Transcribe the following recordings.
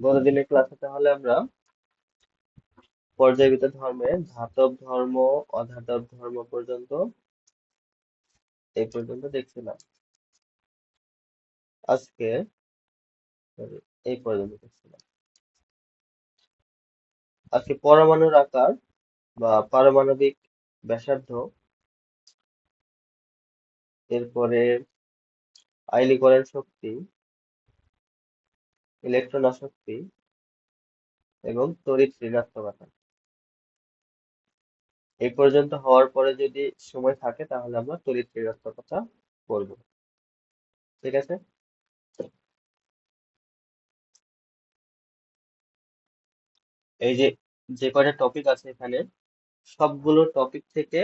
গতদিনের ক্লাসে তাহলে আমরা পর্যায়বৃত্ত ধর্মে ধাতব ধর্ম, অধাতব ধর্ম পর্যন্ত এই পর্যন্ত দেখছিলাম। আজকে sorry, এই পর্যন্ত দেখছিলাম। আজকে পরমাণুর আকার বা পারমাণবিক ব্যাসার্ধ, এরপরে আয়নীকরণ শক্তি, ইলেকট্রন আসক্তি এবং তড়িৎ ঋণাত্মকতা। এই পর্যন্ত হওয়ার পরে যদি সময় থাকে তাহলে আমরা তড়িৎ ঋণাত্মকতা করবো। ঠিক আছে? এই যে যে কয়টা টপিক আছে এখানে সবগুলো টপিক থেকে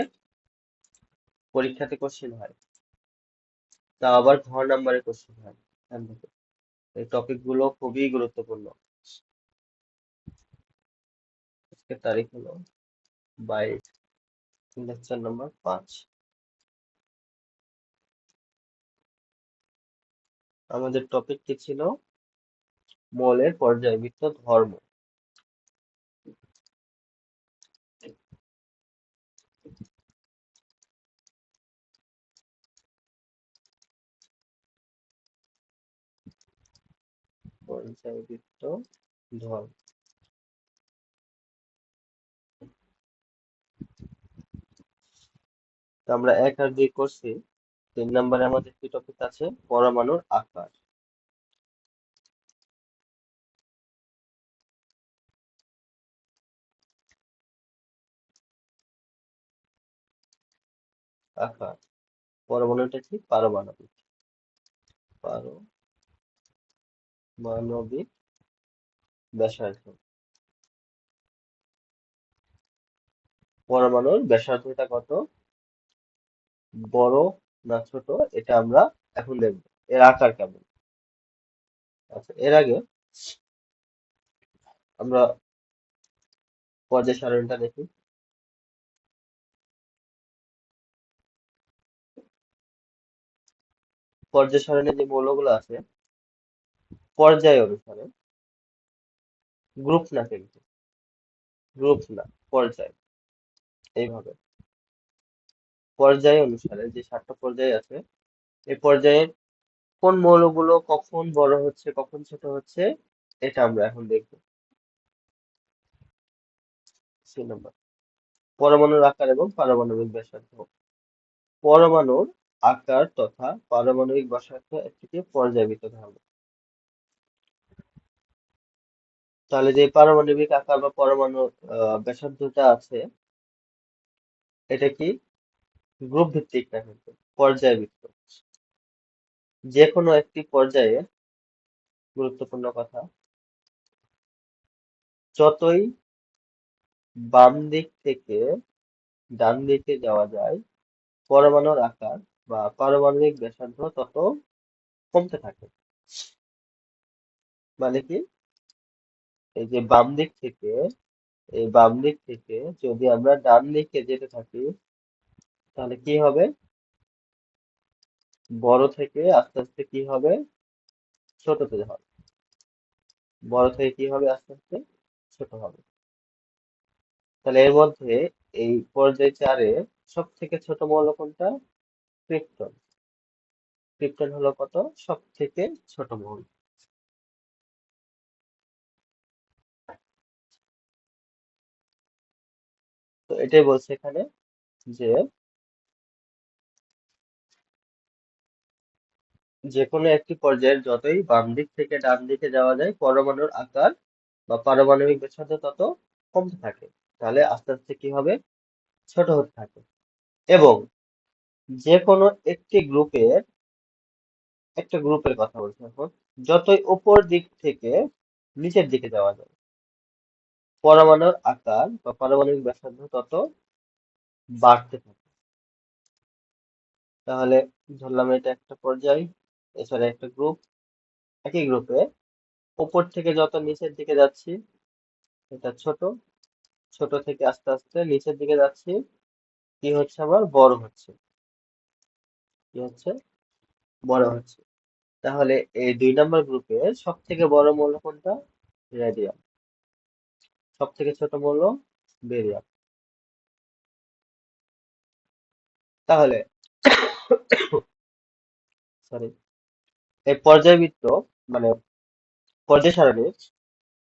পরীক্ষাতে কোশ্চেন হয়, তা আবার ঘর নাম্বারে কোশ্চেন হয় এখান থেকে। এই টপিক গুলো খুবই গুরুত্বপূর্ণ। আজকের তারিখ হলো 22, লেকচার নাম্বার 5। আমাদের টপিক কি ছিল? মৌলের পর্যায়বৃত্ত ধর্ম। পর্যায়বৃত্ত ধর্ম। তো আমরা 1 আর 2 করছি। 3 নম্বরে আমাদের কি টপিক আছে? পরমাণুর আকার। আকার। পরমাণুটা কি? পারমাণবিক। পারমাণবিক ব্যাসার্ধ। পরমাণুর ব্যাসার্ধটা কত? বড় না ছোট? এটা আমরা এখন দেখব। এর আকার কেমন? আচ্ছা, এর আগে আমরা পর্যায় সারণীটা দেখি। পর্যায় সারণীর যে মৌলগুলো আছে পর্যায় অনুসারে, গ্রুপ না কিন্তু, গ্রুপ না, পর্যায়। এইভাবে পর্যায় অনুসারে যে 7টা পর্যায় আছে, এই পর্যায়ে কোন মৌলগুলো কখন বড় হচ্ছে কখন ছোট হচ্ছে এটা আমরা এখন দেখব। 3 নম্বর, পরমাণুর আকার এবং পারমাণবিক ব্যাসার্ধ। পরমাণুর আকার তথা পারমাণবিক ব্যাসার্ধ একটি পর্যায়বৃত্ত ধর্ম। তাহলে যে পারমাণবিক আকার বা পরমাণুর ব্যাসার্ধটা আছে, এটা কি গ্রুপ ভিত্তিক না কিন্তু পর্যায়বৃত্ত। যে কোনো একটি পর্যায়ে, গুরুত্বপূর্ণ কথা, যতই বাম দিক থেকে ডান দিকে যাওয়া যায় পরমাণুর আকার বা পারমাণবিক ব্যাসার্ধ তত কমতে থাকে। মানে কি? এই যে বাম দিক থেকে যদি আমরা ডান দিকে যেতে থাকি তাহলে কি হবে? বড় থেকে আস্তে আস্তে কি হবে? ছোটতে হবে। বড় থেকে কি হবে? আস্তে আস্তে ছোট হবে। তাহলে এর মধ্যে এই পর্যায় 4-এ সব থেকে ছোট মৌল কোনটা? ক্রিপ্টন। ক্রিপ্টন হলো কত? সব থেকে ছোট মৌল। তো এটাই বলছে এখানে যে যেকোনো একটি পর্যায়ের যতই বাম দিক থেকে ডান দিকে যাওয়া যায় পরমাণুর আকার বা পারমাণবিক ব্যাসার্ধ তত কমতে থাকে। তাহলে আস্তে আস্তে কি হবে? ছোট হতে থাকে। এবং যে কোনো একটা গ্রুপের কথা বলছি এখন, যতই উপর দিক থেকে নিচের দিকে যাওয়া যায় পরমাণুর আকার বা পারমাণবিক ব্যাসার্ধ তত বাড়তে থাকে। তাহলে ধরলাম এটা একটা পর্যায়, এছাড়া একটা গ্রুপ। একই গ্রুপে উপর থেকে যত নিচের দিকে যাচ্ছি এটা ছোট, ছোট থেকে আস্তে আস্তে নিচের দিকে যাচ্ছি, কি হচ্ছে? আবার বড় হচ্ছে। কি হচ্ছে? বড় হচ্ছে। তাহলে এই 2 নম্বর গ্রুপে সব থেকে বড় মৌল কোনটা? রেডিয়াম। সব থেকে ছোট মৌল বেরিয়াম। তাহলে সরি, এই পর্যায়বৃত্ত মানে পর্যায় সারণীর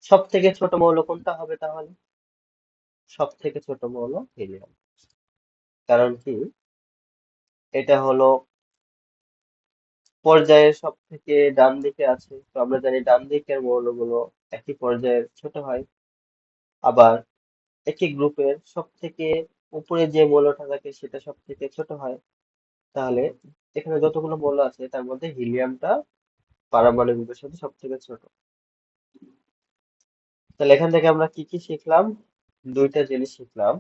সব থেকে ছোট মৌল কোনটা হবে তাহলে? সব থেকে ছোট মৌল হিলিয়াম। কারণ কি, এটা হলো পর্যায়ের সব থেকে ডান দিকে আছে, তো আমরা জানি ডান দিকের মৌলগুলো একই পর্যায়ের ছোট হয়। আবার একই গ্রুপের সব থেকে উপরে যে মৌলটা থাকে সেটা সব থেকে ছোট হয়। তাহলে এখানে যতগুলো মৌল আছে তার মধ্যে হিলিয়ামটা পারমাণবিকের সাথে সব থেকে ছোট। তাহলে এখান থেকে আমরা কি কি শিখলাম? দুইটা জিনিস শিখলাম।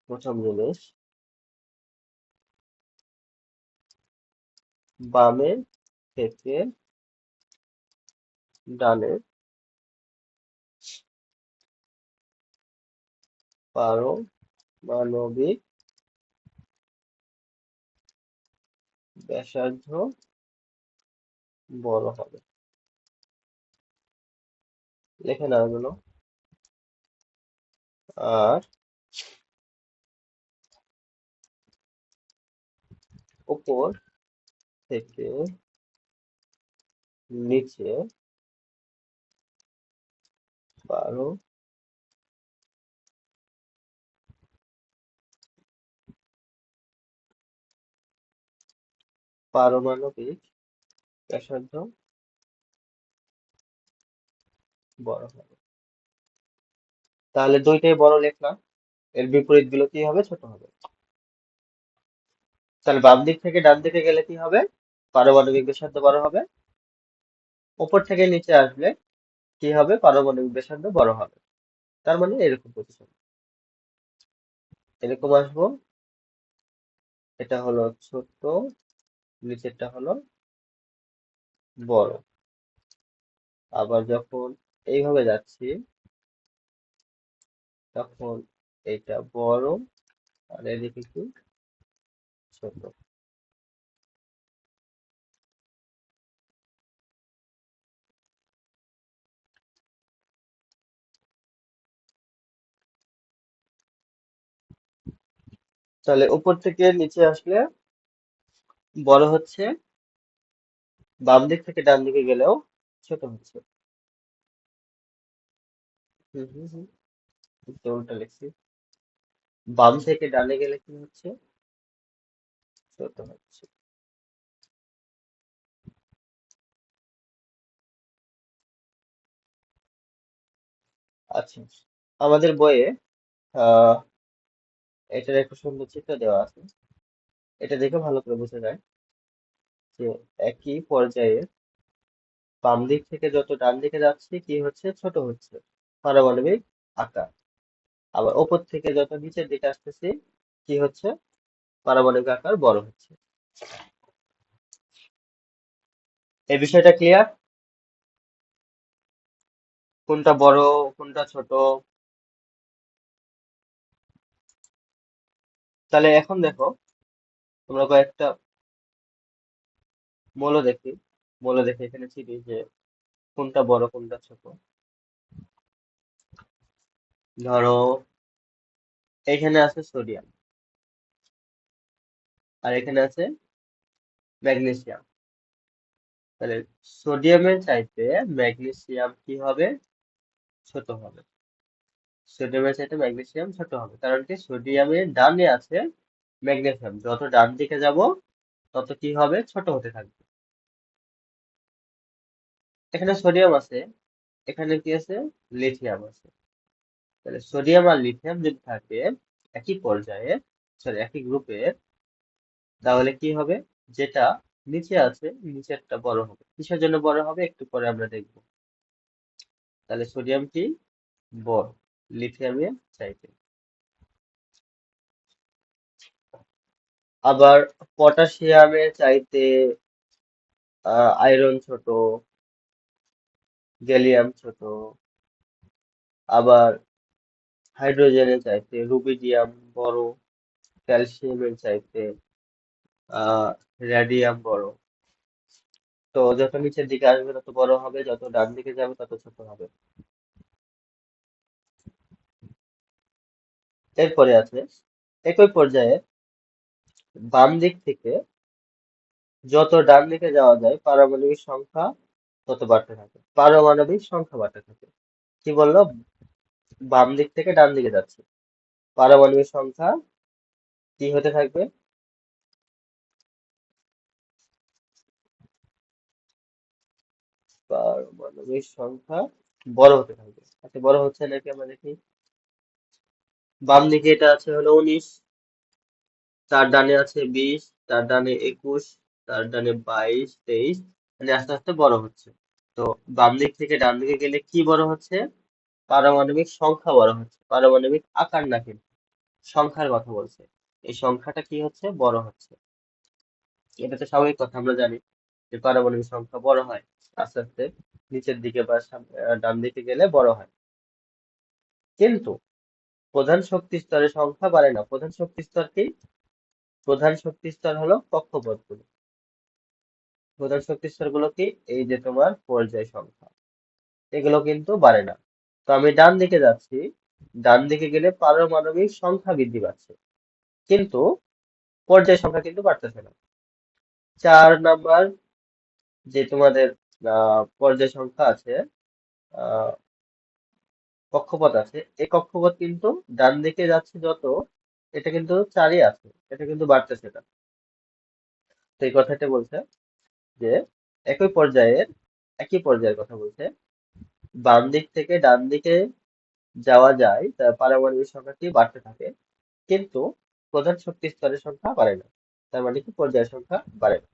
প্রথম জিনিস, বামে থেকে ডানে পারমাণবিক ব্যাসার্ধ বড় হবে। লেখে না এগুলো? আর উপর থেকে নিচে পারমাণবিক ব্যাসার্ধ বড় হবে। তাহলে দুইটাই বড় লিখলাম, এর বিপরীত গুলো কি হবে? ছোট হবে। তাহলে বাম দিক থেকে ডান দিকে গেলে কি হবে? পারমাণবিক ব্যাসার্ধ বড় হবে। উপর থেকে নিচে আসলে কি হবে? পারমাণবিক ব্যাসার্ধ বড় হবে। তার মানে এরকম পজিশন, এরকম আসবো। এটা হলো ছোট, নিচেরটা হলো বড়। আবার যখন এইভাবে যাচ্ছি তখন এটা বড় আর এদিকে কি? ছোট। তাহলে উপর থেকে নিচে আসলে বড় হচ্ছে, বাম দিক থেকে ডান দিকে গেলেও ছোট হচ্ছে। হুম হুম হুম, তো উল্টা লিখছি। বাম থেকে ডানে গেলে কি হচ্ছে? ছোট হচ্ছে। আচ্ছা, আমাদের বইয়ে আহ এটার একটা সুন্দর চিত্র দেওয়া আছে। এটা দেখে ভালো করে বোঝা যায় যে একই পর্যায়ে বাম দিক থেকে যত ডান দিকে যাচ্ছে কি হচ্ছে? ছোট হচ্ছে পারমাণবিক আকার। আবার ওপর থেকে যত নিচের দিকে আসতেছি কি হচ্ছে? পারমাণবিক আকার বড় হচ্ছে। এই বিষয়টা ক্লিয়ার? কোনটা বড়, কোনটা ছোট? তাহলে এখন দেখো, তোমরা কয়েকটা মৌল দেখি, মৌল দেখে এখানে চিনি যে কোনটা বড় কোনটা ছোট। ধরো এখানে আছে সোডিয়াম আর এখানে আছে ম্যাগনেসিয়াম। তাহলে সোডিয়ামের চাইতে ম্যাগনেসিয়াম কি হবে? ছোট হবে। সোডিয়ামের চাইতে ম্যাগনেসিয়াম ছোট হবে, কারণ কি সোডিয়ামের ডানে আছে ম্যাগনেসিয়াম, যত ডান দিকে যাব তত কি হবে? ছোট হতে থাকবে। এখানে সোডিয়াম আছে, এখানে কি আছে? লিথিয়াম আছে। তাহলে সোডিয়াম আর লিথিয়াম যদি থাকে একই পর্যায়ে, সরি একই গ্রুপের, তাহলে কি হবে? যেটা নিচে আছে নিচেরটা বড় হবে। কিসের জন্য বড় হবে একটু পরে আমরা দেখবো। তাহলে সোডিয়াম কি বড় লিথিয়ামের চাইতে। আবার পটাশিয়ামের চাইতে আয়রন ছোট, গ্যালিয়াম ছোট। আবার হাইড্রোজেনের চাইতে রুবিডিয়াম বড়, ক্যালসিয়ামের চাইতে আহ রেডিয়াম বড়। তো যত নিচের দিকে আসবে তত বড় হবে, যত ডান দিকে যাবে তত ছোট হবে। এরপরে আছে একই পর্যায়ে বাম দিক থেকে যত ডান দিকে যাওয়া যায় পারমাণবিক সংখ্যা তত বাড়তে থাকে, পারমাণবিক সংখ্যা বাড়তে থাকে। কি বললো? বাম দিক থেকে ডান দিকে যাচ্ছে, পারমাণবিক সংখ্যা কি হতে থাকবে? পারমাণবিক সংখ্যা বড় হতে থাকবে। আচ্ছা, বড় হচ্ছে নাকি আমরা দেখি। বাম দিকে এটা আছে হলো 19, তার ডানে আছে 20, তার ডানে 21, তার ডানে 22, 23, মানে আস্তে আস্তে বড় হচ্ছে। তো বাম দিক থেকে ডান দিকে গেলে কি বড় হচ্ছে? পারমাণবিক সংখ্যা বড় হচ্ছে, পারমাণবিক আকার না, কিন্তু সংখ্যার কথা বলছে। এই সংখ্যাটা কি হচ্ছে? বড় হচ্ছে। এটা তো স্বাভাবিক কথা, আমরা জানি যে পারমাণবিক সংখ্যা বড় হয় আস্তে আস্তে, নিচের দিকে বা ডান দিকে গেলে বড় হয়। কিন্তু প্রধান শক্তি স্তরের সংখ্যা বাড়ে না। প্রধান শক্তি স্তর কি? প্রধান শক্তি স্তর হলো কক্ষপথগুলো। প্রধান শক্তি স্তর গুলো কি? এই যে তোমার পর্যায় সংখ্যা, এগুলো কিন্তু বাড়ে না। তো আমি ডান দিকে যাচ্ছি, ডান দিকে গেলে পারমাণবিক সংখ্যা বৃদ্ধি পাচ্ছে, কিন্তু পর্যায় সংখ্যা কিন্তু বাড়তেছে না। 4 নাম্বার যে তোমাদের পর্যায় সংখ্যা আছে, আহ কক্ষপথ আছে, এই কক্ষপথ কিন্তু ডান দিকে যাচ্ছে যত, এটা কিন্তু 4ই আছে, এটা কিন্তু বাড়তেছে না। তো এই কথাটা বলছে যে একই পর্যায়ের একই পর্যায়ের কথা বলছে, বাম দিক থেকে ডান দিকে যাওয়া যায়, তার পারমাণবিক সংখ্যাটি বাড়তে থাকে, কিন্তু প্রধান শক্তি স্তরের সংখ্যা বাড়ে না। তার মানে কি? পর্যায় সংখ্যা বাড়ে না।